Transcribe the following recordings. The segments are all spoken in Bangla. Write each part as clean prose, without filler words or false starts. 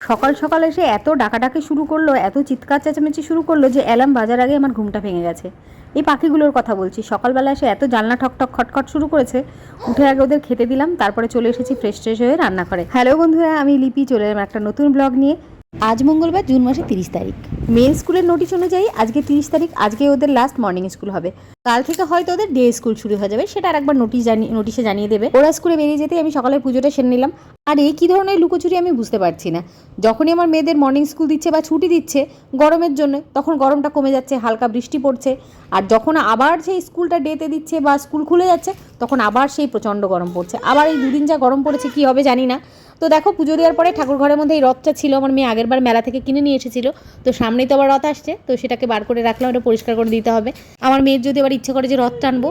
সকাল সকাল এসে এত ডাকাডাকি শুরু করলো, এত চিৎকার চেঁচামেচি শুরু করলো যে অ্যালার্ম বাজার আগে আমার ঘুমটা ভেঙে গেছে। এই পাখিগুলোর কথা বলছি, সকালবেলা এসে এত জানলা ঠকঠক খটখট শুরু করেছে। উঠে আগে ওদের খেতে দিলাম, তারপরে চলে এসেছি ফ্রেশ ট্রেশ হয়ে রান্নাঘরে। হ্যালো বন্ধুরা, আমি লিপি চলে এলাম একটা নতুন ব্লগ নিয়ে। আজ মঙ্গলবার, জুন মাসের 30 তারিখ। মেন স্কুলের নোটিশ অনুযায়ী আজকে 30 তারিখ, আজকে ওদের লাস্ট মর্নিং স্কুল হবে। কাল থেকে হয়তো ওদের ডে স্কুল শুরু হয়ে যাবে, সেটা আরেকবার নোটিশে জানিয়ে দেবে। ওরা স্কুলে বেরিয়ে যেতেই আমি সকালে পুজোটা সেরে নিলাম। আর এই কী ধরনের লুকোচুরি আমি বুঝতে পারছি না। যখনই আমার মেয়েদের মর্নিং স্কুল দিচ্ছে বা ছুটি দিচ্ছে গরমের জন্য, তখন গরমটা কমে যাচ্ছে, হালকা বৃষ্টি পড়ছে। আর যখন আবার সেই স্কুলটা ডেতে দিচ্ছে বা স্কুল খুলে যাচ্ছে, তখন আবার সেই প্রচণ্ড গরম পড়ছে। আবার এই দুদিন যা গরম পড়েছে কী হবে জানি না। তো দেখো, পুজো দেওয়ার পরে ঠাকুর ঘরের মধ্যে এই রথটা ছিল, আমার মেয়ে আগেরবার মেলা থেকে কিনে নিয়ে এসেছিল। তো সামনেই তো আবার রথ আসছে, তো সেটাকে বার করে রাখলাম, ওটা পরিষ্কার করে দিতে হবে। আমার মেয়ের যদি আবার ইচ্ছে করে যে রথ টানবো,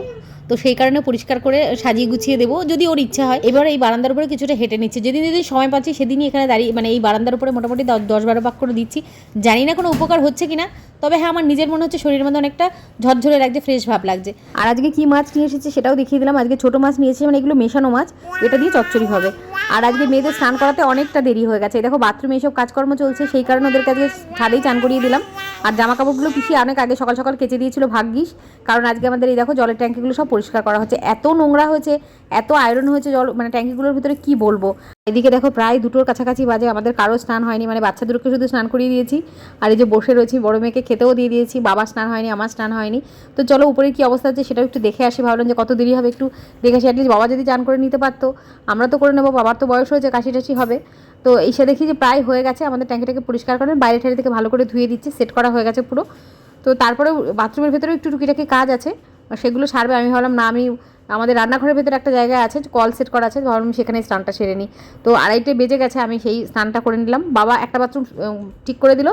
তো সেই কারণে পরিষ্কার করে সাজিয়ে গুছিয়ে দেবো, যদি ওর ইচ্ছা হয়। এবার এই বারান্দার উপরে কিছুটা হেঁটে নিচ্ছে, যেদিন যেদিন সময় পাচ্ছি সেদিনই এখানে দাঁড়িয়ে, মানে এই বারান্দার উপরে মোটামুটি 10-12 পাক করে দিচ্ছি। জানি না কোনো উপকার হচ্ছে কিনা, তবে হ্যাঁ, আমার নিজের মনে হচ্ছে শরীরের মধ্যে অনেকটা ঝরঝরে লাগছে, ফ্রেশ ভাব লাগছে। আর আজকে কি মাছ নিয়ে এসেছে সেটাও দেখিয়ে দিলাম। আজকে ছোটো মাছ নিয়েছে, মানে এগুলো মেশানো মাছ, এটা দিয়ে চচ্চড়ি হবে। আর আজকে মেয়েদের স্নান করাতে অনেকটা দেরি হয়ে গেছে। দেখো, বাথরুমে এইসব কাজকর্ম চলছে, সেই কারণে ওদেরকে আজকে ছাদেই চান করিয়ে দিলাম। আর জামা কাপড়গুলো পিছিয়ে অনেক আগে সকাল সকাল কেচে দিয়েছিল, ভাগ্যিস। কারণ আজকে আমাদের এই দেখো জলের ট্যাঙ্কিগুলো সব পরিষ্কার করা হচ্ছে। এত নোংরা হয়েছে, এত আয়রন হয়েছে জল, মানে ট্যাঙ্কিগুলোর ভিতরে কি বলবো। এদিকে দেখো প্রায় 2টোর কাছাকাছি বাজে, আমাদের কারো স্নান হয়নি, মানে বাচ্চা দুটোকে শুধু স্নান করিয়ে দিয়েছি। আর এই যে বসে রয়েছি, বড় মেয়েকে খেতেও দিয়ে দিয়েছি। বাবা স্নান হয়নি, আমার স্নান হয়নি। তো চলো উপরে কি অবস্থা হচ্ছে সেটাও একটু দেখে আসি। ভাবলাম যে কত দেরি হবে একটু দেখে আসি, অ্যাটলিস্ট বাবা যদি চান করে নিতে পারতো। আমরা তো করে নেবো, বাবার তো বয়স হয়েছে, কাশি টাশি হবে। তো এসে দেখি যে প্রায় হয়ে গেছে, আমাদের ট্যাঙ্কিটাকে পরিষ্কার করেন, বাইরে ঠাড়ি থেকে ভালো করে ধুয়ে দিচ্ছে, সেট করা হয়ে গেছে পুরো। তো তারপরে বাথরুমের ভেতরেও একটু টুকিটাকি কাজ আছে, সেগুলো সারবে। আমি ভাবলাম না, আমি আমাদের রান্নাঘরের ভেতরে একটা জায়গা আছে, কল সেট করা আছে, ভাবলাম সেখানে স্নানটা সেরে নিই। তো 2:30 বেজে গেছে, আমি সেই স্নানটা করে নিলাম। বাবা একটা বাথরুম ঠিক করে দিল,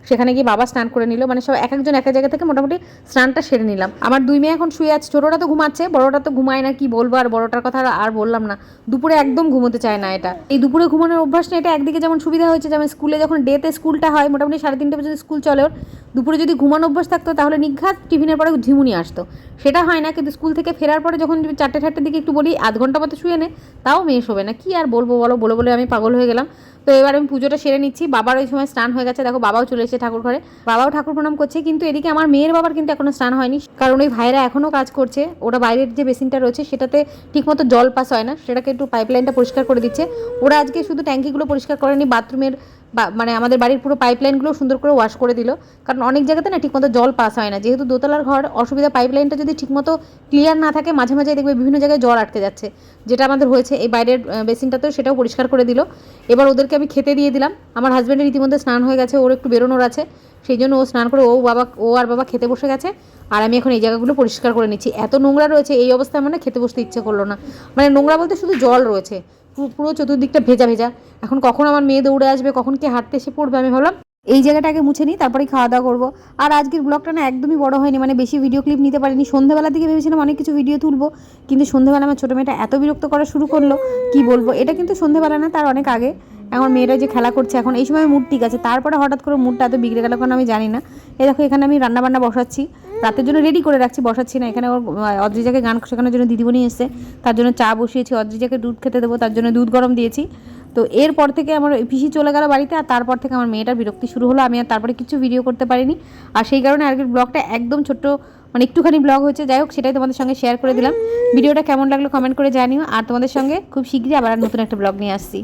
সেখানে গিয়ে বাবা স্নান করে নিল। মানে সব এক একজন এক এক জায়গা থেকে মোটামুটি স্নানটা সেরে নিলাম। আমার 2 মেয়ে এখন শুয়ে আছে, ছোটোটা তো ঘুমাচ্ছে, বড়োটা তো ঘুমায় না, কি বলবো। আর বড়োটার কথা আর বললাম না, দুপুরে একদম ঘুমোতে চায় না। এটা এই দুপুরে ঘুমানোর অভ্যাস না, এটা একদিকে যেমন সুবিধা হয়েছে, যেমন স্কুলে যখন ডেতে স্কুলটা হয় মোটামুটি 3:30 পর্যন্ত স্কুল চলে ওর। দুপুরে যদি ঘুমানো অভ্যাস থাকতো তাহলে নিঘাত টিফিনের পরে ঝিমুনি আসতো, সেটা হয় না। কিন্তু স্কুল থেকে ফেরার পরে যখন 4-4:30 দিকে একটু বলি 0.5 ঘন্টা মতো শুয়ে নে, তাও মেয়ে শোবে না। কি আর বলবো বলো, বলে বলে আমি পাগল হয়ে গেলাম। তো এবার আমি পুজোটা সেরে নিচ্ছি। বাবার ওই সময় স্নান হয়ে গেছে, দেখো বাবাও চলে এসেছে ঠাকুর ঘরে, বাবাও ঠাকুর প্রণাম করছে। কিন্তু এদিকে আমার মেয়ের বাবার কিন্তু এখনো স্নান হয়নি, কারণ ওই ভাইরা এখনও কাজ করছে। ওরা বাইরের যে বেসিনটা রয়েছে সেটাতে ঠিকমতো জল পাস হয় না, সেটাকে একটু পাইপলাইনটা পরিষ্কার করে দিচ্ছে। ওরা আজকে শুধু ট্যাঙ্কিগুলো পরিষ্কার করেনি, বাথরুমের মানে আমাদের বাড়ির পুরো পাইপলাইনগুলো সুন্দর করে ওয়াশ করে দিল। কারণ অনেক জায়গাতে না ঠিকমতো জল পাস হয় না, যেহেতু দোতলার ঘর, অসুবিধা। পাইপলাইনটা যদি ঠিকমতো ক্লিয়ার না থাকে, মাঝে মাঝে দেখবে বিভিন্ন জায়গায় জল আটকে যাচ্ছে, যেটা আমাদের হয়েছে। এই বাইরের বেসিনটাতেও সেটাও পরিষ্কার করে দিল। এবার ওদেরকে আমি খেতে দিয়ে দিলাম। আমার হাজব্যান্ডের ইতিমধ্যে স্নান হয়ে গেছে, ওর একটু বেরোনোর আছে, সেই জন্য ও স্নান করে ও আর বাবা খেতে বসে গেছে। আর আমি এখন এই জায়গাগুলো পরিষ্কার করে নিচ্ছি। এত নোংরা রয়েছে, এই অবস্থায় মানে খেতে বসতে ইচ্ছে করলো না। মানে নোংরা বলতে শুধু জল রয়েছে, পুরো চতুর্দিকটা ভেজা ভেজা। এখন কখন আমার মেয়ে দৌড়ে আসবে, কখন কে হাঁটতে এসে পড়বে, আমি ভাবলাম এই জায়গাটাকে মুছে নিই, তারপরে খাওয়া দাওয়া করবো। আর আজকের ব্লগটা না একদমই বড় হয়নি, মানে বেশি ভিডিও ক্লিপ নিতে পারিনি। সন্ধ্যাবেলার দিকে ভেবেছিলাম অনেক কিছু ভিডিও তুলবো, কিন্তু সন্ধ্যাবেলা আমার ছোটো মেয়েটা এত বিরক্ত করা শুরু করলো, কি বলবো। এটা কিন্তু সন্ধ্যাবেলা না, তার অনেক আগে। এখন মেয়েরা যে খেলা করছে, এখন এই সময় মুড ঠিক আছে, তারপরে হঠাৎ করে মুডটা এত বিগড়ে গেল কারণ আমি জানি না। এই দেখো, এখানে আমি রান্নাবান্না বসাচ্ছি, রাতের জন্য রেডি করে রাখছি, বসাচ্ছি না। এখানে ওর অদ্রিজাকে গান শেখানোর জন্য দিদিমণি এসছে, তার জন্য চা বসিয়েছি। অদ্রিজাকে দুধ খেতে দেবো, তার জন্য দুধ গরম দিয়েছি। তো এরপর থেকে আমার পিসি চলে গেল বাড়িতে, আর তারপর থেকে আমার মেয়েটার বিরক্তি শুরু হলো। আমি আর তারপরে কিছু ভিডিও করতে পারিনি, আর সেই কারণে আজকের ব্লগটা একদম ছোট্ট, মানে একটুখানি ব্লগ হয়েছে। যাই হোক, সেটাই তোমাদের সঙ্গে শেয়ার করে দিলাম। ভিডিওটা কেমন লাগলো কমেন্ট করে জানিও। আর তোমাদের সঙ্গে খুব শীঘ্রই আবার নতুন একটা ব্লগ নিয়ে আসছি।